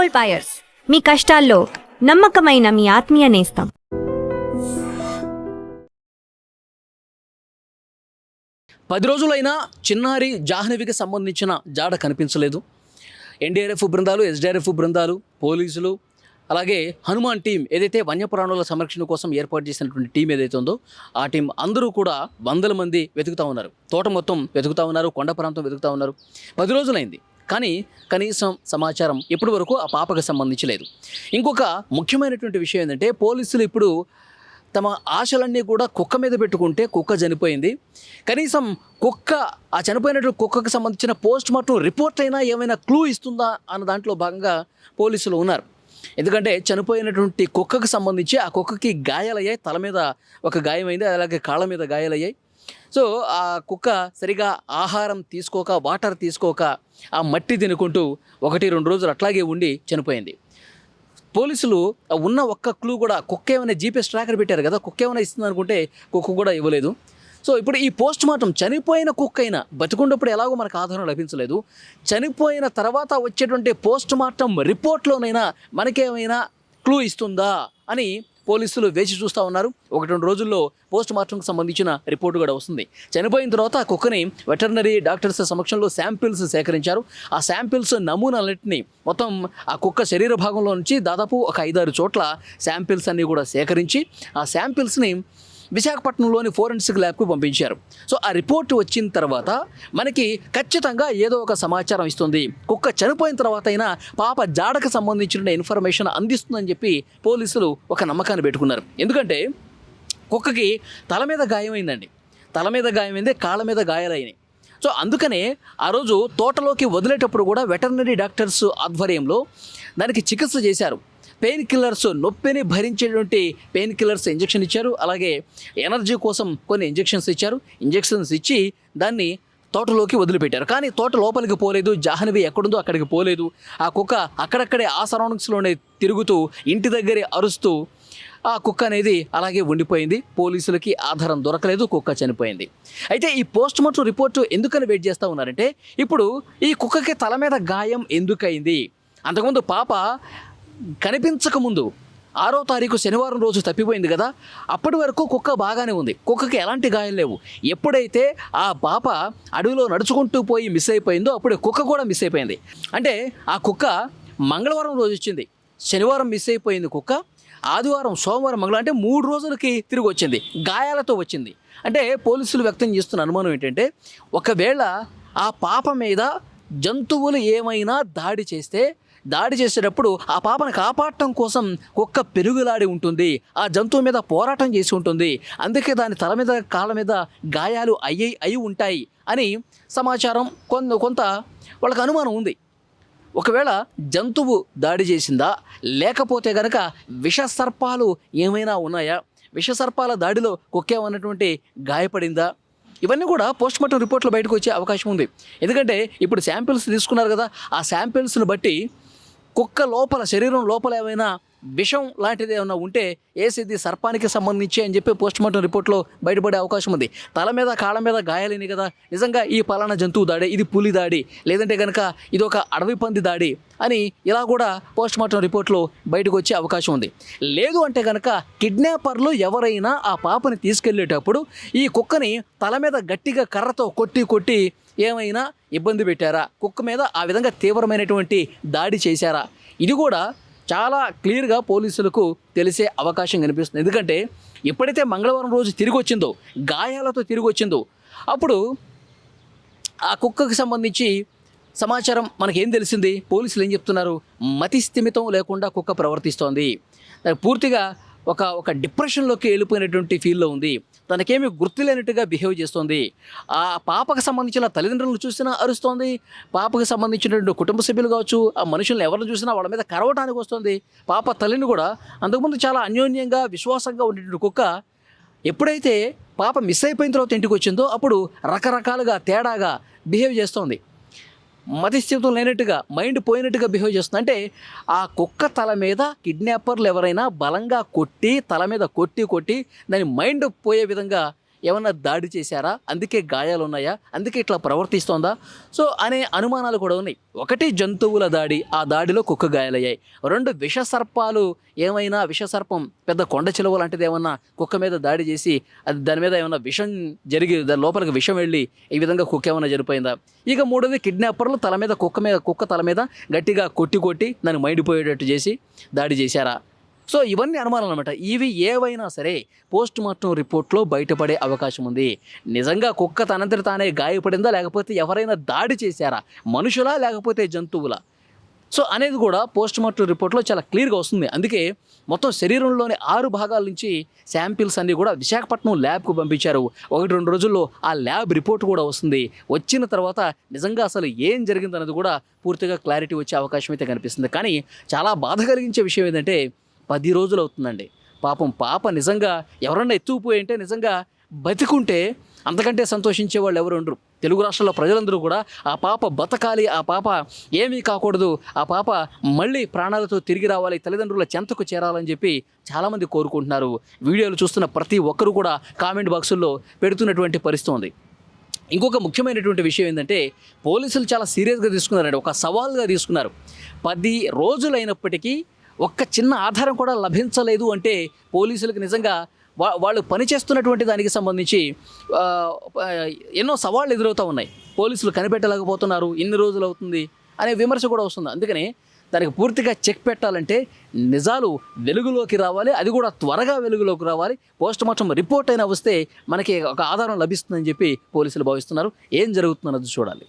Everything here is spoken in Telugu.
గోల్డ్ బయర్స్, మీ కష్టాల్లో నమ్మకమైన మీ ఆత్మీయ నేస్తం. పది రోజులైనా చిన్నారి జాహ్నవికి సంబంధించిన జాడ కనిపించలేదు. ఎన్డీఆర్ఎఫ్ బృందాలు, ఎస్డీఆర్ఎఫ్ బృందాలు, పోలీసులు, అలాగే హనుమాన్ టీం ఏదైతే వన్యప్రాణుల సంరక్షణ కోసం ఏర్పాటు చేసినటువంటి టీం ఏదైతే ఉందో ఆ టీం అందరూ కూడా వందల మంది వెతుకుతూ ఉన్నారు. తోట మొత్తం వెతుకుతూ ఉన్నారు, కొండ ప్రాంతం వెతుకుతూ ఉన్నారు. 10 రోజులైంది, కానీ కనీసం సమాచారం ఇప్పటి వరకు ఆ పాపకు సంబంధించి లేదు. ఇంకొక ముఖ్యమైనటువంటి విషయం ఏంటంటే, పోలీసులు ఇప్పుడు తమ ఆశలన్నీ కూడా కుక్క మీద పెట్టుకుంటే కుక్క చనిపోయింది. కనీసం ఆ చనిపోయినటువంటి కుక్కకు సంబంధించిన పోస్ట్ మార్టం రిపోర్ట్ అయినా ఏమైనా క్లూ ఇస్తుందా అన్న దాంట్లో భాగంగా పోలీసులు ఉన్నారు. ఎందుకంటే చనిపోయినటువంటి కుక్కకు సంబంధించి ఆ కుక్కకి గాయాలయ్యాయి. తల మీద ఒక గాయమైంది, అలాగే కాళ్ళ మీద గాయాలయ్యాయి. సో ఆ కుక్క సరిగా ఆహారం తీసుకోక, వాటర్ తీసుకోక, ఆ మట్టి తినుకుంటూ 1-2 రోజులు అట్లాగే ఉండి చనిపోయింది. పోలీసులు ఉన్న ఒక్క క్లూ కూడా, కుక్క ఏమైనా జీపీఎస్ ట్రాకర్ పెట్టారు కదా, కుక్క ఏమైనా ఇస్తుంది అనుకుంటే కుక్క కూడా ఇవ్వలేదు. సో ఇప్పుడు ఈ పోస్ట్ మార్టం, చనిపోయిన కుక్క అయినా బతుకున్నప్పుడు ఎలాగో మనకు ఆధారం లభించలేదు, చనిపోయిన తర్వాత వచ్చేటువంటి పోస్ట్ మార్టం రిపోర్ట్లోనైనా మనకేమైనా క్లూ ఇస్తుందా అని పోలీసులు వేచి చూస్తూ ఉన్నారు. 1-2 రోజుల్లో పోస్ట్ మార్టంకి సంబంధించిన రిపోర్టు కూడా వస్తుంది. చనిపోయిన తర్వాత ఆ కుక్కని వెటర్నరీ డాక్టర్స్ సమక్షంలో శాంపిల్స్ సేకరించారు. ఆ శాంపిల్స్ నమూనాలన్నింటినీ మొత్తం ఆ కుక్క శరీర భాగంలో నుంచి దాదాపు ఒక 5-6 చోట్ల శాంపిల్స్ అన్నీ కూడా సేకరించి ఆ శాంపిల్స్ని విశాఖపట్నంలోని ఫోరెన్సిక్ ల్యాబ్కు పంపించారు. సో ఆ రిపోర్ట్ వచ్చిన తర్వాత మనకి ఖచ్చితంగా ఏదో ఒక సమాచారం ఇస్తుంది. కుక్క చనిపోయిన తర్వాత అయినా పాప జాడకు సంబంధించిన ఇన్ఫర్మేషన్ అందిస్తుందని చెప్పి పోలీసులు ఒక నమ్మకాన్ని పెట్టుకున్నారు. ఎందుకంటే కుక్కకి తల మీద గాయమైందండి, తల మీద గాయమైంది, కాళ్ళ మీద గాయాలైనాయి. సో అందుకనే ఆ రోజు తోటలోకి వదిలేటప్పుడు కూడా వెటర్నరీ డాక్టర్స్ ఆధ్వర్యంలో దానికి చికిత్స చేశారు. పెయిన్ కిల్లర్స్, నొప్పిని భరించేటువంటి పెయిన్ కిల్లర్స్ ఇంజెక్షన్ ఇచ్చారు. అలాగే ఎనర్జీ కోసం కొన్ని ఇంజెక్షన్స్ ఇచ్చారు. ఇంజెక్షన్స్ ఇచ్చి దాన్ని తోటలోకి వదిలిపెట్టారు. కానీ తోట లోపలికి పోలేదు, జాహ్నవి ఎక్కడుందో అక్కడికి పోలేదు. ఆ కుక్క అక్కడక్కడే ఆ సరౌండింగ్స్లోనే తిరుగుతూ ఇంటి దగ్గరే అరుస్తూ ఆ కుక్క అనేది అలాగే ఉండిపోయింది. పోలీసులకి ఆధారం దొరకలేదు, కుక్క చనిపోయింది. అయితే ఈ పోస్ట్ మార్టం రిపోర్టు ఎందుకని వెయిట్ చేస్తూ ఉన్నారంటే, ఇప్పుడు ఈ కుక్కకి తల మీద గాయం ఎందుకయింది? అంతకుముందు పాప కనిపించకముందు 6వ తారీఖు శనివారం రోజు తప్పిపోయింది కదా, అప్పటి వరకు కుక్క బాగానే ఉంది, కుక్కకి ఎలాంటి గాయాలు లేవు. ఎప్పుడైతే ఆ పాప అడవిలో నడుచుకుంటూ పోయి మిస్ అయిపోయిందో అప్పుడు కుక్క కూడా మిస్ అయిపోయింది. అంటే ఆ కుక్క మంగళవారం రోజు వచ్చింది, శనివారం మిస్ అయిపోయింది కుక్క, ఆదివారం, సోమవారం, మంగళవారం, అంటే 3 రోజులకి తిరిగి వచ్చింది, గాయాలతో వచ్చింది. అంటే పోలీసులు వ్యక్తం చేస్తున్న అనుమానం ఏంటంటే, ఒకవేళ ఆ పాప మీద జంతువులు ఏమైనా దాడి చేసేటప్పుడు ఆ పాపను కాపాడటం కోసం కుక్క పెరుగులాడి ఉంటుంది, ఆ జంతువు మీద పోరాటం చేసి ఉంటుంది, అందుకే దాని తల మీద, కాళ్ళ మీద గాయాలు అయి ఉంటాయి అని సమాచారం కొంత వాళ్ళకి అనుమానం ఉంది. ఒకవేళ జంతువు దాడి చేసిందా, లేకపోతే కనుక విషసర్పాలు ఏమైనా ఉన్నాయా, విషసర్పాల దాడిలో కుక్కేమన్నటువంటి గాయపడిందా, ఇవన్నీ కూడా పోస్ట్ మార్టం రిపోర్ట్లో బయటకు వచ్చే అవకాశం ఉంది. ఎందుకంటే ఇప్పుడు శాంపిల్స్ తీసుకున్నారు కదా, ఆ శాంపిల్స్ని బట్టి కుక్క లోపల, శరీరం లోపల ఏమైనా విషం లాంటిది ఏమైనా ఉంటే ఏసిది సర్పానికి సంబంధించి అని చెప్పి పోస్ట్ మార్టం రిపోర్ట్లో బయటపడే అవకాశం ఉంది. తల మీద, కాళ్ళ మీద గాయాలని కదా, నిజంగా ఈ పలానా జంతువు దాడి, ఇది పులి దాడి, లేదంటే కనుక ఇది ఒక అడవి పంది దాడి అని ఇలా కూడా పోస్ట్ మార్టం రిపోర్ట్లో బయటకు వచ్చే అవకాశం ఉంది. లేదు అంటే కనుక కిడ్నాపర్లు ఎవరైనా ఆ పాపని తీసుకెళ్ళేటప్పుడు ఈ కుక్కని తల మీద గట్టిగా కర్రతో కొట్టి ఏమైనా ఇబ్బంది పెట్టారా, కుక్క మీద ఆ విధంగా తీవ్రమైనటువంటి దాడి చేశారా, ఇది కూడా చాలా క్లియర్గా పోలీసులకు తెలిసే అవకాశం కనిపిస్తుంది. ఎందుకంటే ఎప్పుడైతే మంగళవారం రోజు తిరిగి వచ్చిందో, గాయాలతో తిరిగి వచ్చిందో, అప్పుడు ఆ కుక్కకు సంబంధించి సమాచారం మనకేం తెలిసింది, పోలీసులు ఏం చెప్తున్నారు, మతి స్థిమితం లేకుండా కుక్క ప్రవర్తిస్తోంది, పూర్తిగా ఒక డిప్రెషన్లోకి వెళ్ళిపోయినటువంటి ఫీల్లో ఉంది, తనకేమీ గుర్తులేనట్టుగా బిహేవ్ చేస్తోంది, ఆ పాపకు సంబంధించిన తల్లిదండ్రులను చూసినా అరుస్తోంది, పాపకు సంబంధించినటువంటి కుటుంబ సభ్యులు కావచ్చు, ఆ మనుషులను ఎవరిని చూసినా వాళ్ళ మీద కరవటానికి వస్తుంది. పాప తల్లిని కూడా అంతకుముందు చాలా అన్యోన్యంగా, విశ్వాసంగా ఉండేటువంటి కుక్క ఎప్పుడైతే పాప మిస్ అయిపోయిన తర్వాత ఇంటికి వచ్చిందో అప్పుడు రకరకాలుగా తేడాగా బిహేవ్ చేస్తోంది, మతిస్థితం లేనట్టుగా, మైండ్ పోయినట్టుగా బిహేవ్ చేస్తుంది. అంటే ఆ కుక్క తల మీద కిడ్నాపర్లు ఎవరైనా బలంగా కొట్టి, తల మీద కొట్టి దాని మైండ్ పోయే విధంగా ఏమన్నా దాడి చేశారా, అందుకే గాయాలు ఉన్నాయా, అందుకే ఇట్లా ప్రవర్తిస్తోందా, సో అనే అనుమానాలు కూడా ఉన్నాయి. ఒకటి జంతువుల దాడి, ఆ దాడిలో కుక్క గాయాలయ్యాయి. రెండు విషసర్పాలు, ఏమైనా విషసర్పం పెద్ద కొండ చిలువ లాంటిది ఏమన్నా కుక్క మీద దాడి చేసి అది దాని మీద ఏమన్నా విషం జరిగి దాని లోపలికి విషం వెళ్ళి ఈ విధంగా కుక్క ఏమైనా చనిపోయిందా. ఇక మూడోది కిడ్నాపర్లు తల మీద కుక్క తల మీద గట్టిగా కొట్టి దాన్ని మైండిపోయేటట్టు చేసి దాడి చేశారా. సో ఇవన్నీ అనుమానాలు అనమాట. ఇవి ఏవైనా సరే పోస్ట్ మార్టం రిపోర్ట్లో బయటపడే అవకాశం ఉంది. నిజంగా కుక్క తనంతట తానే గాయపడిందా, లేకపోతే ఎవరైనా దాడి చేశారా, మనుషులా లేకపోతే జంతువులా, సో అనేది కూడా పోస్ట్ మార్టం రిపోర్ట్లో చాలా క్లియర్గా వస్తుంది. అందుకే మొత్తం శరీరంలోని 6 భాగాల నుంచి శాంపిల్స్ అన్నీ కూడా విశాఖపట్నం ల్యాబ్కు పంపించారు. 1-2 రోజుల్లో ఆ ల్యాబ్ రిపోర్ట్ కూడా వస్తుంది. వచ్చిన తర్వాత నిజంగా అసలు ఏం జరిగిందన్నది కూడా పూర్తిగా క్లారిటీ వచ్చే అవకాశం అయితే కనిపిస్తుంది. కానీ చాలా బాధ కలిగించే విషయం ఏంటంటే 10 రోజులు అవుతుందండి. పాపం పాప నిజంగా ఎవరన్నా ఎత్తుకుపోయి అంటే నిజంగా బతికుంటే అంతకంటే సంతోషించే వాళ్ళు ఎవరు ఉండరు. తెలుగు రాష్ట్రాల ప్రజలందరూ కూడా ఆ పాప బతకాలి, ఆ పాప ఏమీ కాకూడదు, ఆ పాప మళ్ళీ ప్రాణాలతో తిరిగి రావాలి, తల్లిదండ్రుల చెంతకు చేరాలని చెప్పి చాలామంది కోరుకుంటున్నారు. వీడియోలు చూస్తున్న ప్రతి ఒక్కరు కూడా కామెంట్ బాక్సుల్లో పెడుతున్నటువంటి పరిస్థితి ఉంది. ఇంకొక ముఖ్యమైనటువంటి విషయం ఏంటంటే పోలీసులు చాలా సీరియస్గా తీసుకున్నారండి, ఒక సవాల్గా తీసుకున్నారు. 10 రోజులైనప్పటికీ ఒక్క చిన్న ఆధారం కూడా లభించలేదు అంటే పోలీసులకు నిజంగా వాళ్ళు పనిచేస్తున్నటువంటి దానికి సంబంధించి ఎన్నో సవాళ్ళు ఎదురవుతూ ఉన్నాయి. పోలీసులు కనిపెట్టలేకపోతున్నారు, ఇన్ని రోజులు అవుతుంది అనే విమర్శ కూడా వస్తుంది. అందుకని దానికి పూర్తిగా చెక్ పెట్టాలంటే నిజాలు వెలుగులోకి రావాలి, అది కూడా త్వరగా వెలుగులోకి రావాలి. పోస్ట్ మార్టం రిపోర్ట్ అయినా వస్తే మనకి ఒక ఆధారం లభిస్తుందని చెప్పి పోలీసులు భావిస్తున్నారు. ఏం జరుగుతుందన్నది చూడాలి.